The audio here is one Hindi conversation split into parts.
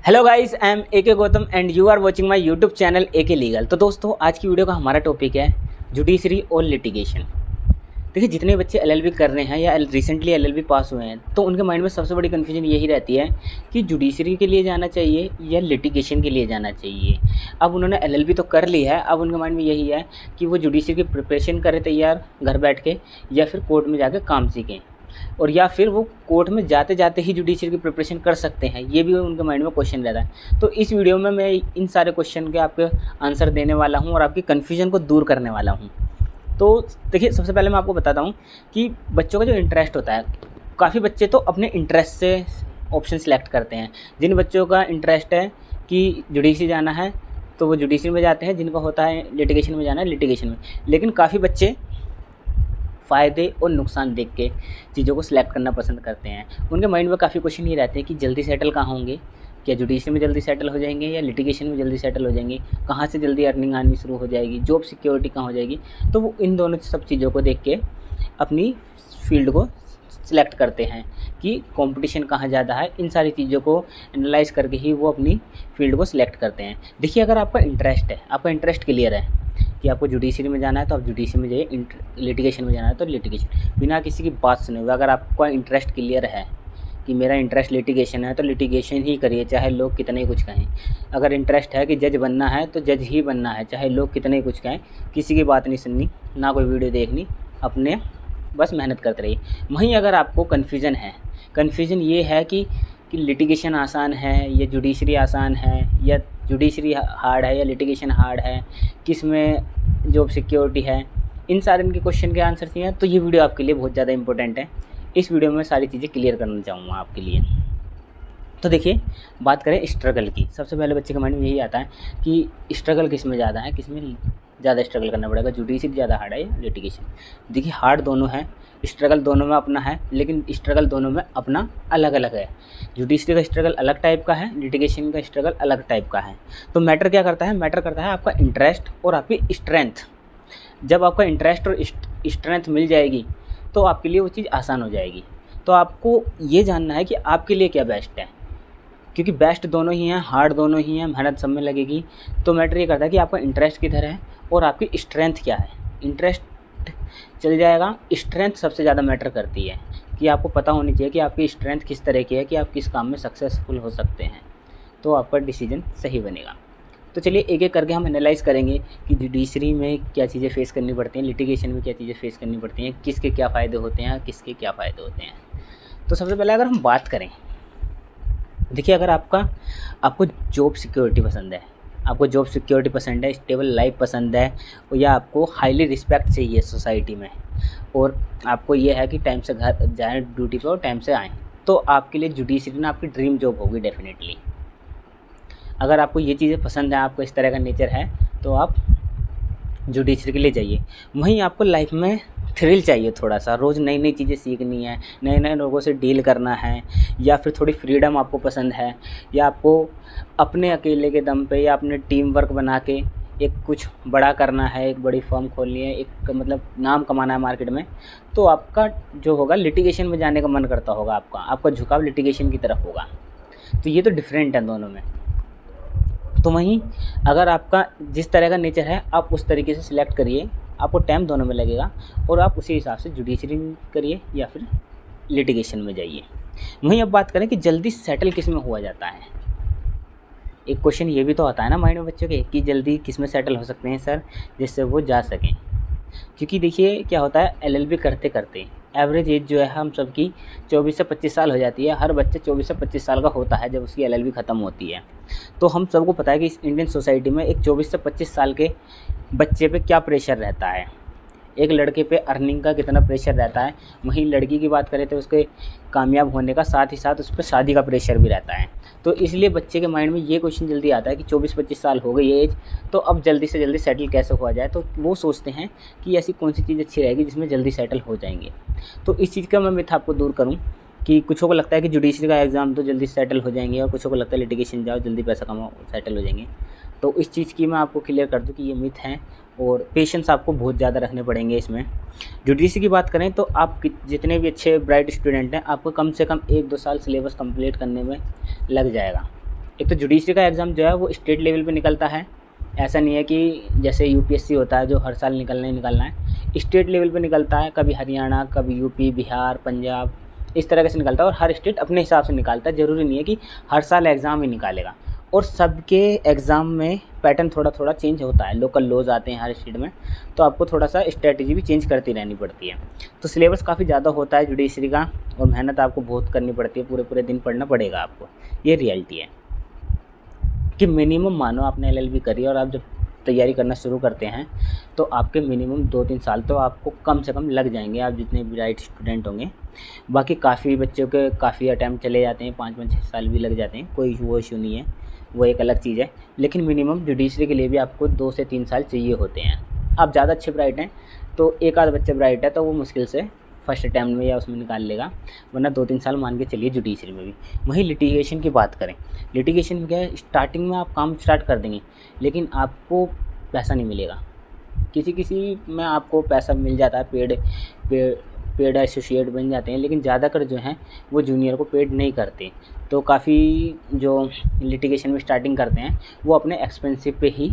Hello guys, I am A K Gautam and you are watching my YouTube channel A K Legal. तो दोस्तों, आज की वीडियो का हमारा टॉपिक है जुडिशरी और लिटिगेशन। देखिए, जितने बच्चे एलएलबी कर रहे हैं या रिसेंटली एलएलबी पास हुए हैं, तो उनके माइंड में सबसे बड़ी कन्फ्यूजन यही रहती है कि जुडिशरी के लिए जाना चाहिए या लिटिगेशन के लिए जाना चाहिए। अब उन्होंने एलएलबी तो कर ली है, अब उनके माइंड में यही है कि वो जुडिशरी की प्रिपरेशन करें तैयार घर बैठ के, या फिर कोर्ट में जाकर काम सीखें, और या फिर वो कोर्ट में जाते जाते ही जुडिशरी की प्रिपरेशन कर सकते हैं। ये भी उनके माइंड में क्वेश्चन रहता है। तो इस वीडियो में मैं इन सारे क्वेश्चन के आपके आंसर देने वाला हूँ और आपकी कन्फ्यूजन को दूर करने वाला हूँ। तो देखिए, सबसे पहले मैं आपको बताता हूँ कि बच्चों का जो इंटरेस्ट होता है, काफ़ी बच्चे तो अपने इंटरेस्ट से ऑप्शन सेलेक्ट करते हैं। जिन बच्चों का इंटरेस्ट है कि जुडिशरी जाना है तो वो जुडिशरी में जाते हैं, जिनका होता है लिटिगेशन में जाना है लिटिगेशन में। लेकिन काफ़ी बच्चे फ़ायदे और नुकसान देख के चीज़ों को सिलेक्ट करना पसंद करते हैं। उनके माइंड में काफ़ी क्वेश्चन ये रहते हैं कि जल्दी सेटल कहाँ होंगे, क्या जुडिशरी में जल्दी सेटल हो जाएंगे या लिटिगेशन में जल्दी सेटल हो जाएंगे, कहाँ से जल्दी अर्निंग आनी शुरू हो जाएगी, जॉब सिक्योरिटी कहाँ हो जाएगी। तो वो इन दोनों सब चीज़ों को देख के अपनी फील्ड को सिलेक्ट करते हैं कि कंपटीशन कहाँ ज़्यादा है। इन सारी चीज़ों को एनालाइज करके ही वो अपनी फील्ड को सिलेक्ट करते हैं। देखिए, अगर आपका इंटरेस्ट है, आपका इंटरेस्ट क्लियर है कि आपको जुडिशरी में जाना है तो आप जुडिशरी में जाइए, लिटिगेशन में जाना है तो लिटिगेशन, बिना किसी की बात सुने हुए। अगर आपका इंटरेस्ट क्लियर है कि मेरा इंटरेस्ट लिटिगेशन है तो लिटिगेशन ही करिए, चाहे लोग कितने ही कुछ कहें। अगर इंटरेस्ट है कि जज बनना है तो जज ही बनना है, चाहे लोग कितने ही कुछ कहें। किसी की बात नहीं सुननी, ना कोई वीडियो देखनी, अपने बस मेहनत करते रहिए। वहीं अगर आपको कन्फ्यूज़न है, कन्फ्यूज़न ये है कि लिटिगेशन आसान है या जुडिशरी आसान है, या जुडिशरी हार्ड है या लिटिगेशन हार्ड है, किस में जॉब सिक्योरिटी है, इन सारे इनके क्वेश्चन के आंसर चाहिए, तो ये वीडियो आपके लिए बहुत ज़्यादा इंपॉर्टेंट है। इस वीडियो में सारी चीज़ें क्लियर करना चाहूँगा आपके लिए। तो देखिए, बात करें स्ट्रगल की। सबसे पहले बच्चे के माइंड में यही आता है कि स्ट्रगल किस में ज़्यादा है, किस में ज़्यादा स्ट्रगल करना पड़ेगा, जुडिशरी ज़्यादा हार्ड है या लिटिगेशन। देखिए, हार्ड दोनों है, स्ट्रगल दोनों में अपना है, लेकिन स्ट्रगल दोनों में अपना अलग अलग है। जुडिशरी का स्ट्रगल अलग टाइप का है, लिटिगेशन का स्ट्रगल अलग टाइप का है। तो मैटर क्या करता है, मैटर करता है आपका इंटरेस्ट और आपकी स्ट्रेंथ। जब आपका इंटरेस्ट और स्ट्रेंथ मिल जाएगी तो आपके लिए वो चीज़ आसान हो जाएगी। तो आपको ये जानना है कि आपके लिए क्या बेस्ट है, क्योंकि बेस्ट दोनों ही हैं, हार्ड दोनों ही हैं, मेहनत सब में लगेगी। तो मैटर ये करता है कि आपका इंटरेस्ट किधर है और आपकी स्ट्रेंथ क्या है। इंटरेस्ट चल जाएगा, स्ट्रेंथ सबसे ज़्यादा मैटर करती है कि आपको पता होनी चाहिए कि आपकी स्ट्रेंथ किस तरह की है, कि आप किस काम में सक्सेसफुल हो सकते हैं, तो आपका डिसीजन सही बनेगा। तो चलिए एक एक करके हम एनालाइज़ करेंगे कि जुडिशरी में क्या चीज़ें फेस करनी पड़ती हैं, लिटिगेशन में क्या चीज़ें फेस करनी पड़ती हैं, किसके क्या फ़ायदे होते हैं, किसके क्या फ़ायदे होते हैं। तो सबसे पहले अगर हम बात करें, देखिए, अगर आपको जॉब सिक्योरिटी पसंद है, आपको जॉब सिक्योरिटी पसंद है, स्टेबल लाइफ पसंद है, या आपको हाईली रिस्पेक्ट चाहिए सोसाइटी में, और आपको ये है कि टाइम से घर जाएँ ड्यूटी पे और टाइम से आएँ, तो आपके लिए जुडिशरी ना आपकी ड्रीम जॉब होगी डेफिनेटली। अगर आपको ये चीज़ें पसंद है, आपको इस तरह का नेचर है, तो आप जुडिशरी के लिए जाइए। वहीं आपको लाइफ में थ्रिल चाहिए, थोड़ा सा रोज़ नई नई चीज़ें सीखनी है, नए नए लोगों से डील करना है, या फिर थोड़ी फ्रीडम आपको पसंद है, या आपको अपने अकेले के दम पे या अपने टीम वर्क बना के एक कुछ बड़ा करना है, एक बड़ी फर्म खोलनी है, एक मतलब नाम कमाना है मार्केट में, तो आपका जो होगा लिटिगेशन में जाने का मन करता होगा, आपका झुकाव लिटिगेशन की तरफ होगा। तो ये तो डिफरेंट है दोनों में। तो वहीं अगर आपका जिस तरह का नेचर है, आप उस तरीके से सिलेक्ट करिए, आपको टाइम दोनों में लगेगा, और आप उसी हिसाब से जुडिशरी में करिए या फिर लिटिगेशन में जाइए। वहीं अब बात करें कि जल्दी सेटल किस में हुआ जाता है। एक क्वेश्चन ये भी तो आता है ना माइंड में बच्चों के कि जल्दी किस में सेटल हो सकते हैं सर, जिससे वो जा सकें। क्योंकि देखिए, क्या होता है, एलएलबी करते करते एवरेज एज जो है हम सबकी 24 से 25 साल हो जाती है। हर बच्चे 24 से 25 साल का होता है जब उसकी एलएलबी ख़त्म होती है। तो हम सबको पता है कि इस इंडियन सोसाइटी में एक 24 से 25 साल के बच्चे पे क्या प्रेशर रहता है, एक लड़के पे अर्निंग का कितना प्रेशर रहता है। वहीं लड़की की बात करें तो उसके कामयाब होने का, साथ ही साथ उस पर शादी का प्रेशर भी रहता है। तो इसलिए बच्चे के माइंड में ये क्वेश्चन जल्दी आता है कि 24-25 साल हो गई एज, तो अब जल्दी से जल्दी सेटल कैसे हुआ जाए। तो वो सोचते हैं कि ऐसी कौन सी चीज़ अच्छी रहेगी जिसमें जल्दी सेटल हो जाएंगे। तो इस चीज़ का मैं मिथ आपको दूर करूँ कि कुछों को लगता है कि जुडिशरी का एग्ज़ाम तो जल्दी सेटल हो जाएंगे, और कुछों को लगता है लिटिगेशन जाओ जल्दी पैसा कमाओ सेटल हो जाएंगे। तो इस चीज़ की मैं आपको क्लियर कर दूं कि ये मिथ हैं, और पेशेंस आपको बहुत ज़्यादा रखने पड़ेंगे इसमें। जुडिशरी की बात करें तो आप जितने भी अच्छे ब्राइट स्टूडेंट हैं, आपको कम से कम 1-2 साल सिलेबस कंप्लीट करने में लग जाएगा। एक तो जुडिशरी का एग्ज़ाम जो है वो स्टेट लेवल पे निकलता है, ऐसा नहीं है कि जैसे यूपीएससी होता है जो हर साल निकलना ही निकलना है, स्टेट लेवल पे निकलता है, कभी हरियाणा, कभी यूपी, बिहार, पंजाब, इस तरह से निकलता है और हर स्टेट अपने हिसाब से निकालता है, ज़रूरी नहीं है कि हर साल एग्ज़ाम ही निकालेगा। और सबके एग्ज़ाम में पैटर्न थोड़ा थोड़ा चेंज होता है, लोकल लॉज आते हैं हर स्टेट में, तो आपको थोड़ा सा स्ट्रेटजी भी चेंज करती रहनी पड़ती है। तो सिलेबस काफ़ी ज़्यादा होता है जुडिशरी का और मेहनत आपको बहुत करनी पड़ती है, पूरे पूरे दिन पढ़ना पड़ेगा आपको, ये रियलिटी है। कि मिनिमम मानो आपने एलएलबी करी और आप जब तैयारी करना शुरू करते हैं तो आपके मिनिमम 2-3 साल तो आपको कम से कम लग जाएंगे, आप जितने ब्राइट स्टूडेंट होंगे। बाकी काफ़ी बच्चों के काफ़ी अटैम्प्ट चले जाते हैं, 5-5-6 साल भी लग जाते हैं, कोई वो इशू नहीं है, वो एक अलग चीज़ है। लेकिन मिनिमम जुडिशरी के लिए भी आपको 2 से 3 साल चाहिए होते हैं। आप ज़्यादा अच्छे ब्राइट हैं तो एक आध बच्चे ब्राइट है तो वो मुश्किल से फर्स्ट अटैम्प्ट में या उसमें निकाल लेगा, वरना 2-3 साल मान के चलिए जुडिशरी में भी। वहीं लिटिगेशन की बात करें, लिटिगेशन में क्या है, स्टार्टिंग में आप काम स्टार्ट कर देंगे लेकिन आपको पैसा नहीं मिलेगा। किसी किसी में आपको पैसा मिल जाता है, पेड एसोसिएट बन जाते हैं, लेकिन ज़्यादातर जो हैं वो जूनियर को पेड नहीं करते। तो काफ़ी जो लिटिगेशन में स्टार्टिंग करते हैं वो अपने एक्सपेंसिव पे ही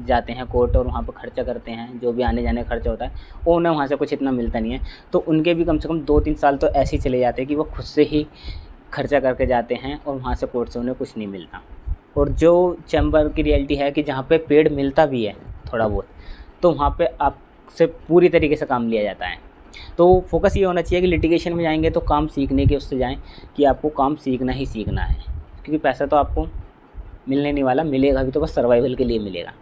जाते हैं कोर्ट और वहाँ पर खर्चा करते हैं, जो भी आने जाने का खर्चा होता है वो उन्हें वहाँ से कुछ इतना मिलता नहीं है। तो उनके भी कम से कम 2-3 साल तो ऐसे ही चले जाते हैं कि वो खुद से ही खर्चा करके जाते हैं और वहाँ से कोर्ट से उन्हें कुछ नहीं मिलता। और जो चैम्बर की रियलिटी है कि जहाँ पे पेड मिलता भी है थोड़ा बहुत, तो वहाँ पे आपसे पूरी तरीके से काम लिया जाता है। तो फोकस ये होना चाहिए कि लिटिगेशन में जाएंगे तो काम सीखने के उससे जाएं कि आपको काम सीखना ही सीखना है, क्योंकि पैसा तो आपको मिलने नहीं वाला, मिलेगा भी तो बस सर्वाइवल के लिए मिलेगा।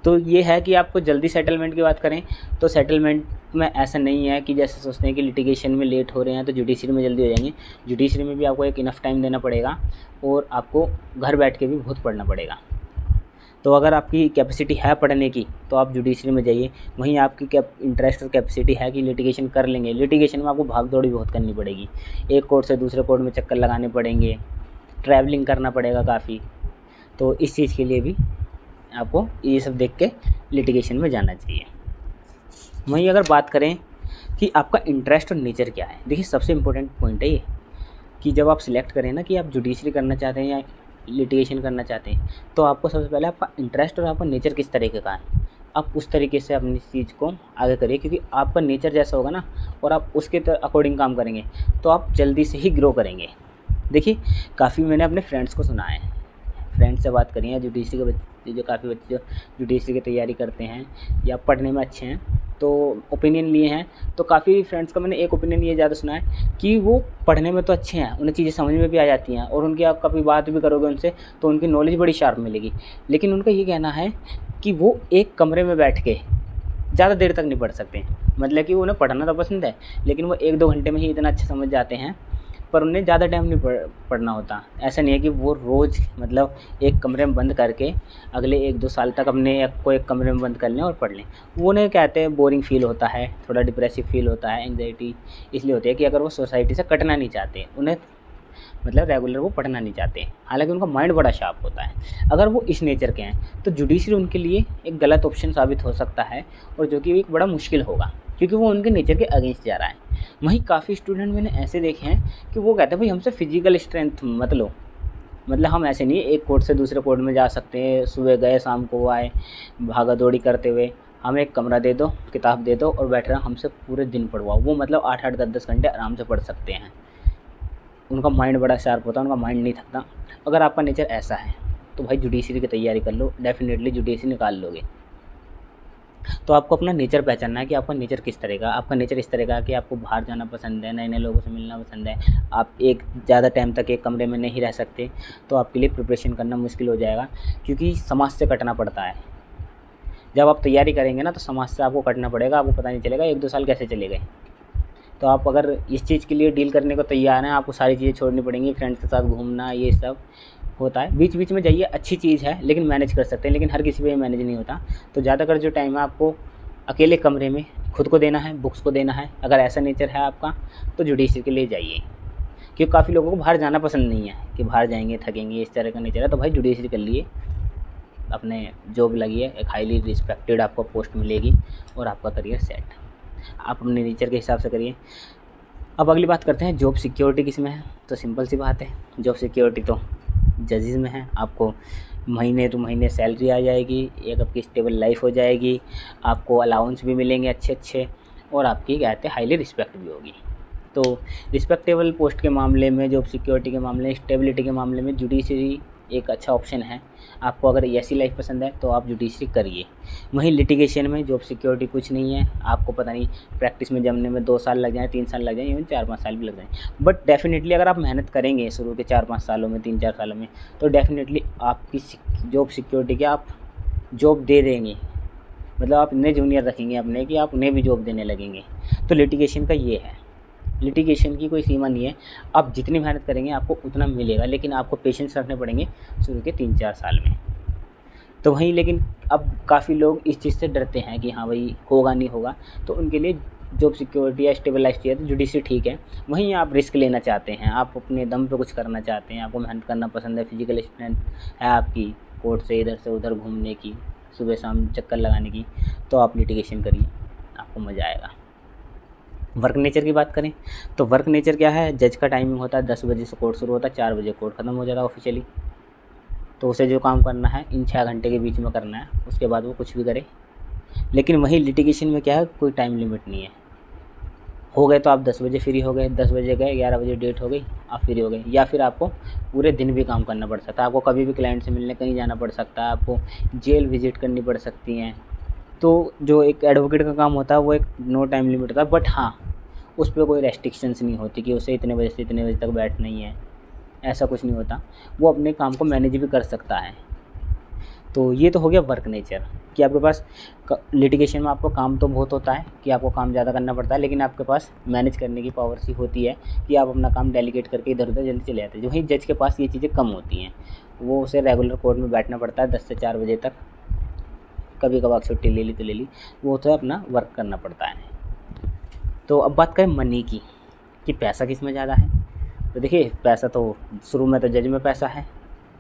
तो ये है कि आपको जल्दी सेटलमेंट की बात करें तो सेटलमेंट में ऐसा नहीं है कि जैसे सोचते हैं कि लिटिगेशन में लेट हो रहे हैं तो जुडिशरी में जल्दी हो जाएंगे। जुडिशरी में भी आपको एक इनफ टाइम देना पड़ेगा और आपको घर बैठ के भी बहुत पढ़ना पड़ेगा। तो अगर आपकी कैपेसिटी है पढ़ने की तो आप जुडिशरी में जाइए। वहीं आपकी इंटरेस्ट और कैपेसिटी है कि लिटिगेशन कर लेंगे, लिटिगेशन में आपको भाग दौड़ी बहुत करनी पड़ेगी, एक कोर्ट से दूसरे कोर्ट में चक्कर लगाने पड़ेंगे, ट्रैवलिंग करना पड़ेगा काफ़ी। तो इस चीज़ के लिए भी आपको ये सब देख के लिटिगेशन में जाना चाहिए। वहीं अगर बात करें कि आपका इंटरेस्ट और नेचर क्या है, देखिए सबसे इम्पोर्टेंट पॉइंट है ये कि जब आप सिलेक्ट करें ना कि आप जुडिशरी करना चाहते हैं या लिटिगेशन करना चाहते हैं, तो आपको सबसे पहले आपका इंटरेस्ट और आपका नेचर किस तरीके का है, आप उस तरीके से अपनी चीज़ को आगे करिए। क्योंकि आपका नेचर जैसा होगा ना और आप उसके अकॉर्डिंग काम करेंगे तो आप जल्दी से ही ग्रो करेंगे। देखिए काफ़ी मैंने अपने फ्रेंड्स को सुना है, फ्रेंड्स से बात करी है जुडिशरी के बच्चे, जो काफ़ी बच्चे जो जुडिशरी की तैयारी करते हैं या पढ़ने में अच्छे हैं, तो ओपिनियन लिए हैं। तो काफ़ी फ्रेंड्स का मैंने एक ओपिनियन ये ज़्यादा सुना है कि वो पढ़ने में तो अच्छे हैं, उन्हें चीज़ें समझ में भी आ जाती हैं और उनकी आप कभी बात भी करोगे उनसे तो उनकी नॉलेज बड़ी शार्प मिलेगी, लेकिन उनका ये कहना है कि वो एक कमरे में बैठ के ज़्यादा देर तक नहीं पढ़ सकते। मतलब कि उन्हें पढ़ना तो पसंद है लेकिन वो 1-2 घंटे में ही इतना अच्छा समझ जाते हैं, पर उन्हें ज़्यादा टाइम नहीं पढ़ना होता। ऐसा नहीं है कि वो रोज़ मतलब एक कमरे में बंद करके अगले 1-2 साल तक अपने आप को एक कमरे में बंद कर लें और पढ़ लें। वो उन्हें कहते हैं बोरिंग फील होता है, थोड़ा डिप्रेसिव फील होता है, एंग्जाइटी इसलिए होती है कि अगर वो सोसाइटी से कटना नहीं चाहते, उन्हें मतलब रेगुलर वो पढ़ना नहीं चाहते, हालांकि उनका माइंड बड़ा शार्प होता है। अगर वो इस नेचर के हैं तो जुडिशरी उनके लिए एक गलत ऑप्शन साबित हो सकता है और जो कि एक बड़ा मुश्किल होगा क्योंकि वो उनके नेचर के अगेंस्ट जा रहा है। वहीं काफ़ी स्टूडेंट मैंने ऐसे देखे हैं कि वो कहते हैं भाई हमसे फिजिकल स्ट्रेंथ मत लो, मतलब हम ऐसे नहीं एक कोर्ट से दूसरे कोर्ट में जा सकते हैं, सुबह गए शाम को आए भागा दौड़ी करते हुए, हमें एक कमरा दे दो, किताब दे दो और बैठ रहा हमसे पूरे दिन पढ़वाओ। वो मतलब 8-8 10-10 घंटे आराम से पढ़ सकते हैं, उनका माइंड बड़ा शार्प होता है, उनका माइंड नहीं थकता। अगर आपका नेचर ऐसा है तो भाई जुडिशरी की तैयारी कर लो, डेफिनेटली जुडिशरी निकाल लोगे। तो आपको अपना नेचर पहचानना है कि आपका नेचर किस तरह का। आपका नेचर इस तरह का कि आपको बाहर जाना पसंद है, नए नए लोगों से मिलना पसंद है, आप एक ज़्यादा टाइम तक एक कमरे में नहीं रह सकते, तो आपके लिए प्रिपरेशन करना मुश्किल हो जाएगा क्योंकि समाज से कटना पड़ता है। जब आप तैयारी करेंगे ना तो समाज से आपको कटना पड़ेगा, आपको पता नहीं चलेगा 1-2 साल कैसे चले गए। तो आप अगर इस चीज़ के लिए डील करने को तैयार हैं, आपको सारी चीज़ें छोड़नी पड़ेंगी, फ्रेंड्स के साथ घूमना ये सब होता है, बीच बीच में जाइए, अच्छी चीज़ है लेकिन मैनेज कर सकते हैं, लेकिन हर किसी पे मैनेज नहीं होता। तो ज़्यादातर जो टाइम है आपको अकेले कमरे में खुद को देना है, बुक्स को देना है। अगर ऐसा नेचर है आपका तो जुडिशरी के लिए जाइए, क्योंकि काफ़ी लोगों को बाहर जाना पसंद नहीं है कि बाहर जाएंगे थकेंगे, इस तरह का नेचर है। तो भाई जुडिशरी कर लिए, अपने जॉब लगी है, एक हाईली रिस्पेक्टेड आपको पोस्ट मिलेगी और आपका करियर सेट। आप अपने नेचर के हिसाब से करिए। अब अगली बात करते हैं जॉब सिक्योरिटी किस में है। तो सिंपल सी बात है, जॉब सिक्योरिटी तो जजेस में हैं, आपको महीने टू महीने सैलरी आ जाएगी, एक आपकी स्टेबल लाइफ हो जाएगी, आपको अलाउंस भी मिलेंगे अच्छे अच्छे, और आपकी क्या कहते हैं हाईली रिस्पेक्ट भी होगी। तो रिस्पेक्टेबल पोस्ट के मामले में, जॉब सिक्योरिटी के मामले में, स्टेबिलिटी के मामले में जुडिशरी एक अच्छा ऑप्शन है। आपको अगर ऐसी लाइफ पसंद है तो आप जुडिशरी करिए। वहीं लिटिगेशन में जॉब सिक्योरिटी कुछ नहीं है, आपको पता नहीं प्रैक्टिस में जमने में 2 साल लग जाएँ, 3 साल लग जाएँ, इवन 4-5 साल भी लग जाएँ। बट डेफिनेटली अगर आप मेहनत करेंगे शुरू के 4-5 सालों में, 3-4 सालों में, तो डेफिनेटली आपकी जॉब सिक्योरिटी की आप जॉब दे देंगे। मतलब आप इतने जूनियर रखेंगे अपने कि आप उन्हें भी जॉब देने लगेंगे। तो लिटिगेशन का ये है, लिटिगेशन की कोई सीमा नहीं है, आप जितनी मेहनत करेंगे आपको उतना मिलेगा, लेकिन आपको पेशेंस रखने पड़ेंगे शुरू के 3-4 साल में। तो वहीं लेकिन अब काफ़ी लोग इस चीज़ से डरते हैं कि हाँ भाई होगा नहीं होगा, तो उनके लिए जॉब सिक्योरिटी या स्टेबल लाइफ चाहिए तो जुडिशरी ठीक है। वहीं आप रिस्क लेना चाहते हैं, आप अपने दम पे कुछ करना चाहते हैं, आपको मेहनत करना पसंद है, फिजिकल स्ट्रेंथ है आपकी, कोर्ट से इधर से उधर घूमने की, सुबह शाम चक्कर लगाने की, तो आप लिटिगेशन करिए, आपको मज़ा आएगा। वर्क नेचर की बात करें तो वर्क नेचर क्या है, जज का टाइमिंग होता है 10 बजे से कोर्ट शुरू होता है, 4 बजे कोर्ट ख़त्म हो जाता है ऑफिशियली। तो उसे जो काम करना है इन 6 घंटे के बीच में करना है, उसके बाद वो कुछ भी करे। लेकिन वहीं लिटिगेशन में क्या है, कोई टाइम लिमिट नहीं है। हो गए तो आप 10 बजे फ्री हो गए, 10 बजे गए, 11 बजे डेट हो गई, आप फ्री हो गए। या फिर आपको पूरे दिन भी काम करना पड़ सकता है, आपको कभी भी क्लाइंट से मिलने कहीं जाना पड़ सकता है, आपको जेल विजिट करनी पड़ सकती हैं। तो जो एक एडवोकेट का काम होता है वो एक नो टाइम लिमिट होता है, बट हाँ उस पर कोई रेस्ट्रिक्शंस नहीं होती कि उसे इतने बजे से इतने बजे तक बैठना ही है, ऐसा कुछ नहीं होता। वो अपने काम को मैनेज भी कर सकता है। तो ये तो हो गया वर्क नेचर कि आपके पास लिटिगेशन में आपको काम तो बहुत होता है कि आपको काम ज़्यादा करना पड़ता है, लेकिन आपके पास मैनेज करने की पावर सी होती है कि आप अपना काम डेलीगेट करके इधर उधर जल्दी चले जाते हैं। जो वहीं जज के पास ये चीज़ें कम होती हैं, वो उसे रेगुलर कोर्ट में बैठना पड़ता है 10 से 4 बजे तक, कभी कभार छुट्टी ले ली तो ले ली, वो तो अपना वर्क करना पड़ता है। तो अब बात करें मनी की कि पैसा किस में ज़्यादा है। तो देखिए पैसा तो शुरू में तो जज में पैसा है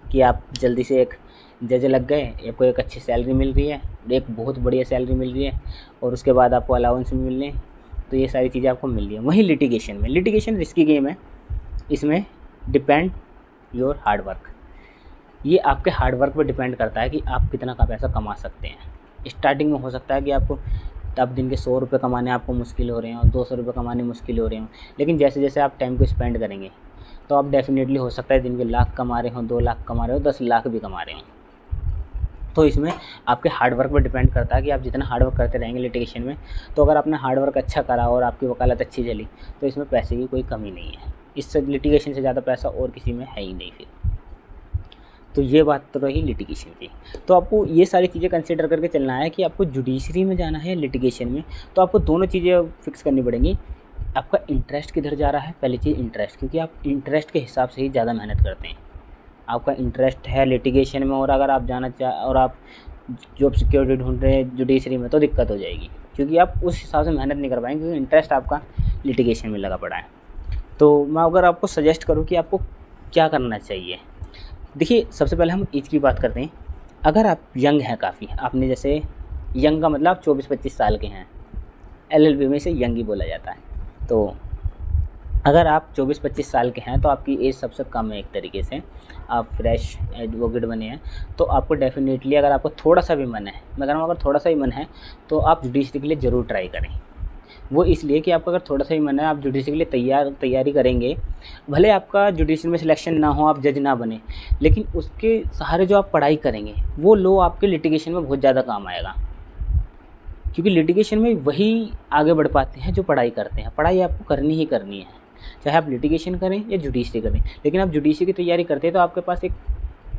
कि आप जल्दी से एक जज लग गए, आपको एक अच्छी सैलरी मिल रही है, एक बहुत बढ़िया सैलरी मिल रही है, और उसके बाद आपको अलाउंस भी मिल रहे हैं, तो ये सारी चीज़ें आपको मिल रही है। वहीं लिटिगेशन में, लिटिगेशन रिस्की गेम है, इसमें डिपेंड योर हार्ड वर्क। ये आपके हार्ड वर्क पर डिपेंड करता है कि आप कितना का पैसा कमा सकते हैं। स्टार्टिंग में हो सकता है कि आपको तब दिन के 100 रुपये कमाने आपको मुश्किल हो रहे हैं और 200 रुपये कमाने मुश्किल हो रहे हों, लेकिन जैसे जैसे आप टाइम को स्पेंड करेंगे तो आप डेफिनेटली हो सकता है दिन के लाख कमा रहे हों, 2 लाख कमा रहे हो, 10 लाख भी कमा रहे हों। तो इसमें आपके हार्ड वर्क पर डिपेंड करता है कि आप जितना हार्ड वर्क करते रहेंगे लिटिगेशन में, तो अगर आपने हार्ड वर्क अच्छा करा और आपकी वकालत अच्छी चली तो इसमें पैसे की कोई कमी नहीं है। इससे लिटिगेशन से ज़्यादा पैसा और किसी में है ही नहीं फिर। तो ये बात तो रही लिटिगेशन की। तो आपको ये सारी चीज़ें कंसिडर करके चलना है कि आपको जुडिशरी में जाना है या लिटिगेशन में, तो आपको दोनों चीज़ें फिक्स करनी पड़ेंगी। आपका इंटरेस्ट किधर जा रहा है, पहली चीज़ इंटरेस्ट, क्योंकि आप इंटरेस्ट के हिसाब से ही ज़्यादा मेहनत करते हैं। आपका इंटरेस्ट है लिटिगेशन में और अगर आप जाना और आप जॉब सिक्योरिटी ढूंढ रहे हैं जुडिशरी में, तो दिक्कत हो जाएगी, क्योंकि आप उस हिसाब से मेहनत नहीं कर पाएंगे, क्योंकि इंटरेस्ट आपका लिटिगेशन में लगा पड़ा है। तो मैं अगर आपको सजेस्ट करूँ कि आपको क्या करना चाहिए, देखिए सबसे पहले हम एज की बात करते हैं। अगर आप यंग हैं काफ़ी, आपने जैसे यंग का मतलब 24-25 साल के हैं, एलएलबी में इसे यंग ही बोला जाता है। तो अगर आप 24-25 साल के हैं तो आपकी एज सबसे कम है एक तरीके से, आप फ्रेश एडवोकेट बने हैं, तो आपको डेफिनेटली अगर आपको थोड़ा सा भी मन है, मैं कह रहा हूँ अगर थोड़ा सा भी मन है तो आप जुडिशरी के लिए ज़रूर ट्राई करें। वो इसलिए कि आपका अगर थोड़ा सा ही मन है, आप जुडिशरी के लिए तैयारी करेंगे, भले आपका जुडिशरी में सिलेक्शन ना हो, आप जज ना बने, लेकिन उसके सहारे जो आप पढ़ाई करेंगे वो लो आपके लिटिगेशन में बहुत ज़्यादा काम आएगा। क्योंकि लिटिगेशन में वही आगे बढ़ पाते हैं जो पढ़ाई करते हैं। पढ़ाई आपको करनी ही करनी है, चाहे आप लिटिगेशन करें या जुडिशरी करें। लेकिन आप जुडिशरी की तैयारी करते हैं तो आपके पास एक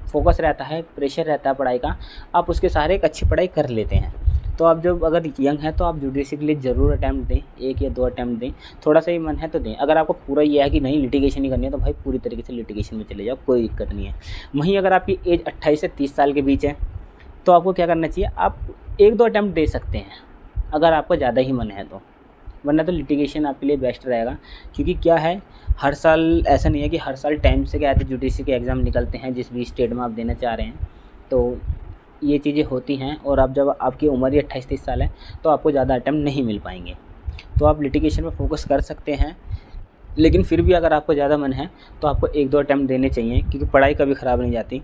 फोकस रहता है, प्रेशर रहता है पढ़ाई का, आप उसके सहारे एक अच्छी पढ़ाई कर लेते हैं। तो आप जब अगर यंग हैं तो आप जुडिशरी के लिए ज़रूर अटैम्प्ट दें, 1 या 2 अटैम्प्ट दें, थोड़ा सा ही मन है तो दें। अगर आपको पूरा ये है कि नहीं लिटिगेशन ही करनी है तो भाई पूरी तरीके से लिटिगेशन में चले जाओ, कोई दिक्कत नहीं है। वहीं अगर आपकी एज 28 से 30 साल के बीच है तो आपको क्या करना चाहिए, आप 1-2 अटैम्प्ट दे सकते हैं अगर आपको ज़्यादा ही मन है तो, वरना तो लिटिगेशन आपके लिए बेस्ट रहेगा। क्योंकि क्या है, हर साल ऐसा नहीं है कि हर साल टाइम से क्या है जुडिशरी के एग्ज़ाम निकलते हैं जिस भी स्टेट में आप देना चाह रहे हैं, तो ये चीज़ें होती हैं। और आप जब आपकी उम्र ही 28-30 साल है तो आपको ज़्यादा अटैम्प्ट नहीं मिल पाएंगे। तो आप लिटिगेशन में फोकस कर सकते हैं लेकिन फिर भी अगर आपको ज़्यादा मन है तो आपको 1-2 अटैम्प्ट देने चाहिए, क्योंकि पढ़ाई कभी ख़राब नहीं जाती।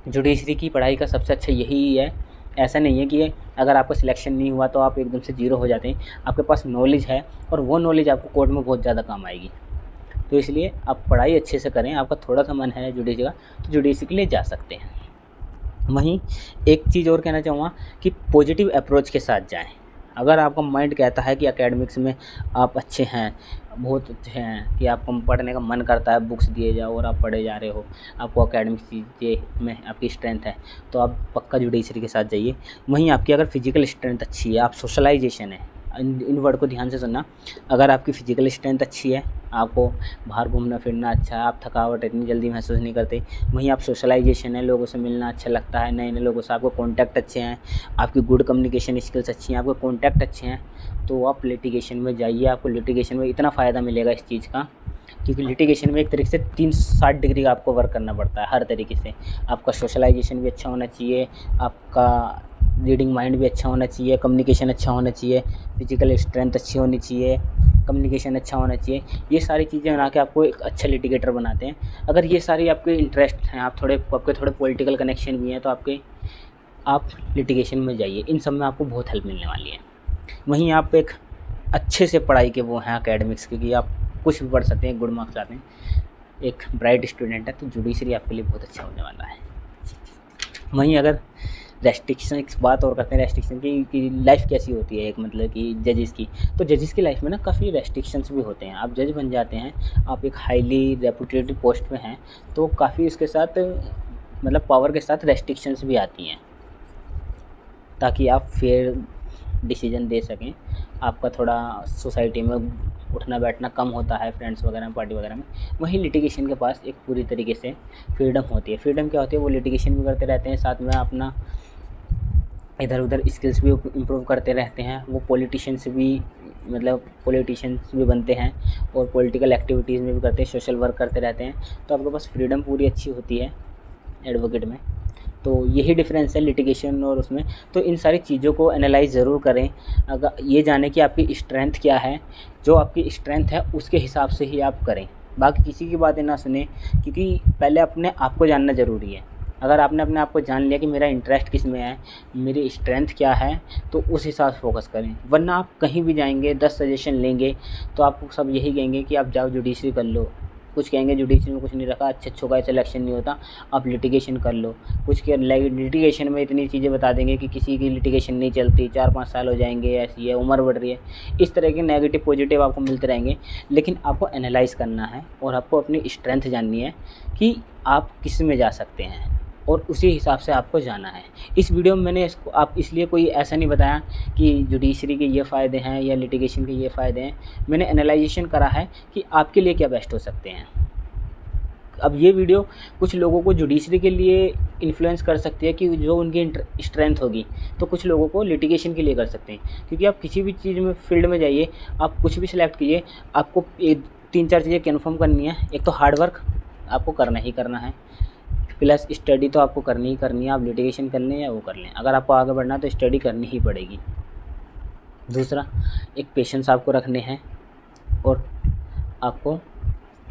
जुडिशरी की पढ़ाई का सबसे अच्छा यही है। ऐसा नहीं है कि अगर आपका सिलेक्शन नहीं हुआ तो आप एकदम से ज़ीरो हो जाते हैं। आपके पास नॉलेज है और वो नॉलेज आपको कोर्ट में बहुत ज़्यादा काम आएगी। तो इसलिए आप पढ़ाई अच्छे से करें। आपका थोड़ा सा मन है जुडिशरी का तो जुडिशरी के लिए जा सकते हैं। वहीं एक चीज़ और कहना चाहूँगा कि पॉजिटिव अप्रोच के साथ जाएं। अगर आपका माइंड कहता है कि एकेडमिक्स में आप अच्छे हैं, बहुत अच्छे हैं, कि आपको पढ़ने का मन करता है, बुक्स दिए जाओ और आप पढ़े जा रहे हो, आपको एकेडमिक्स चीज़ें में आपकी स्ट्रेंथ है, तो आप पक्का जुडिशरी के साथ जाइए। वहीं आपकी अगर फिजिकल स्ट्रेंथ अच्छी है, आप सोशलाइजेशन है, इन वर्ड को ध्यान से सुनना। अगर आपकी फिजिकल स्ट्रेंथ अच्छी है, आपको बाहर घूमना फिरना अच्छा है, आप थकावट इतनी जल्दी महसूस नहीं करते, वहीं आप सोशलाइजेशन है, लोगों से मिलना अच्छा लगता है, नए नए लोगों से आपको कॉन्टैक्ट अच्छे हैं, आपकी गुड कम्युनिकेशन स्किल्स अच्छी हैं, आपके कॉन्टैक्ट अच्छे हैं, तो आप लिटिगेशन में जाइए। आपको लिटिगेशन में इतना फ़ायदा मिलेगा इस चीज़ का, क्योंकि लिटिगेशन में एक तरीके से 360 डिग्री का आपको वर्क करना पड़ता है हर तरीके से। आपका सोशलाइजेशन भी अच्छा होना चाहिए, आपका रीडिंग माइंड भी अच्छा होना चाहिए, कम्युनिकेशन अच्छा होना चाहिए, फिजिकल स्ट्रेंथ अच्छी होनी चाहिए, कम्युनिकेशन अच्छा होना चाहिए। ये सारी चीज़ें बना के आपको एक अच्छा लिटिगेटर बनाते हैं। अगर ये सारी आपके इंटरेस्ट हैं, आपके थोड़े पॉलिटिकल कनेक्शन भी हैं, तो आप लिटिगेशन में जाइए। इन सब में आपको बहुत हेल्प मिलने वाली है। वहीं आप एक अच्छे से पढ़ाई के वो हैं एकेडमिक्स के, कि आप कुछ भी पढ़ सकते हैं, गुड मार्क्स लाते हैं, एक ब्राइट स्टूडेंट है, तो जुडिशरी आपके लिए बहुत अच्छा होने वाला है। वहीं अगर रेस्ट्रिक्शन की बात और करते हैं, रेस्ट्रिक्शन की कि लाइफ कैसी होती है, एक मतलब कि जजेस की, तो जजेस की लाइफ में ना काफ़ी रेस्ट्रिक्शंस भी होते हैं। आप जज बन जाते हैं, आप एक हाईली रेपुटेड पोस्ट पे हैं, तो काफ़ी उसके साथ मतलब पावर के साथ रेस्ट्रिक्शंस भी आती हैं, ताकि आप फेयर डिसीजन दे सकें। आपका थोड़ा सोसाइटी में उठना बैठना कम होता है, फ्रेंड्स वगैरह में, पार्टी वगैरह में। वहीं लिटिगेशन के पास एक पूरी तरीके से फ्रीडम होती है। फ्रीडम क्या होती है, वो लिटिगेशन भी करते रहते हैं, साथ में अपना इधर उधर स्किल्स भी इम्प्रूव करते रहते हैं। वो पॉलिटिशियंस भी बनते हैं और पॉलिटिकल एक्टिविटीज़ में भी करते हैं, सोशल वर्क करते रहते हैं। तो आपके पास फ्रीडम पूरी अच्छी होती है एडवोकेट में। तो यही डिफरेंस है लिटिगेशन और उसमें। तो इन सारी चीज़ों को एनालाइज़ ज़रूर करें, अगर ये जाने कि आपकी स्ट्रेंथ क्या है। जो आपकी स्ट्रेंथ है उसके हिसाब से ही आप करें, बाकी किसी की बातें ना सुने, क्योंकि पहले अपने आप को जानना ज़रूरी है। अगर आपने अपने आप को जान लिया कि मेरा इंटरेस्ट किस में है, मेरी स्ट्रेंथ क्या है, तो उस हिसाब से फोकस करें। वरना आप कहीं भी जाएंगे, 10 सजेशन लेंगे तो आपको सब यही कहेंगे कि आप जाओ जुडिशरी कर लो। कुछ कहेंगे जुडिशरी में कुछ नहीं रखा, अच्छों का सिलेक्शन नहीं होता, आप लिटिगेशन कर लो। कुछ के लिटिगेशन में इतनी चीज़ें बता देंगे कि किसी की लिटिगेशन नहीं चलती, 4-5 साल हो जाएंगे, ऐसी है, उम्र बढ़ रही है। इस तरह के नेगेटिव पॉजिटिव आपको मिलते रहेंगे। लेकिन आपको एनालाइज़ करना है और आपको अपनी स्ट्रेंथ जाननी है कि आप किस में जा सकते हैं, और उसी हिसाब से आपको जाना है। इस वीडियो में मैंने इसको आप इसलिए कोई ऐसा नहीं बताया कि जुडिशरी के ये फ़ायदे हैं या लिटिगेशन के ये फ़ायदे हैं। मैंने एनालाइजेशन करा है कि आपके लिए क्या बेस्ट हो सकते हैं। अब ये वीडियो कुछ लोगों को जुडिशरी के लिए इन्फ्लुएंस कर सकती है कि जो उनकी स्ट्रेंथ होगी, तो कुछ लोगों को लिटिगेशन के लिए कर सकते हैं। क्योंकि आप किसी भी चीज़ में फील्ड में जाइए, आप कुछ भी सिलेक्ट कीजिए, आपको 3-4 चीज़ें कन्फर्म करनी है। एक तो हार्ड वर्क आपको करना ही करना है, प्लस स्टडी तो आपको करनी ही करनी है। आप लिटिगेशन कर लें या वो कर लें, अगर आपको आगे बढ़ना है तो स्टडी करनी ही पड़ेगी। दूसरा, एक पेशेंस आपको रखने हैं और आपको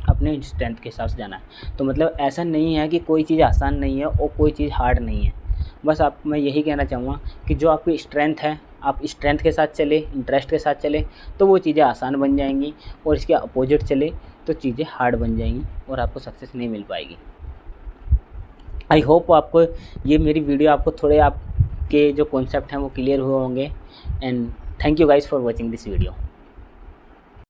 अपने स्ट्रेंथ के हिसाब से जाना है। तो मतलब ऐसा नहीं है कि कोई चीज़ आसान नहीं है और कोई चीज़ हार्ड नहीं है। बस मैं यही कहना चाहूँगा कि जो आपकी स्ट्रेंथ है, आप स्ट्रेंथ के साथ चले, इंटरेस्ट के साथ चले, तो वो चीज़ें आसान बन जाएंगी, और इसके अपोजिट चले तो चीज़ें हार्ड बन जाएंगी और आपको सक्सेस नहीं मिल पाएगी। आई होप आपको ये मेरी वीडियो आपको थोड़े आपके जो कॉन्सेप्ट हैं वो क्लियर हुए होंगे। And thank you guys for watching this video.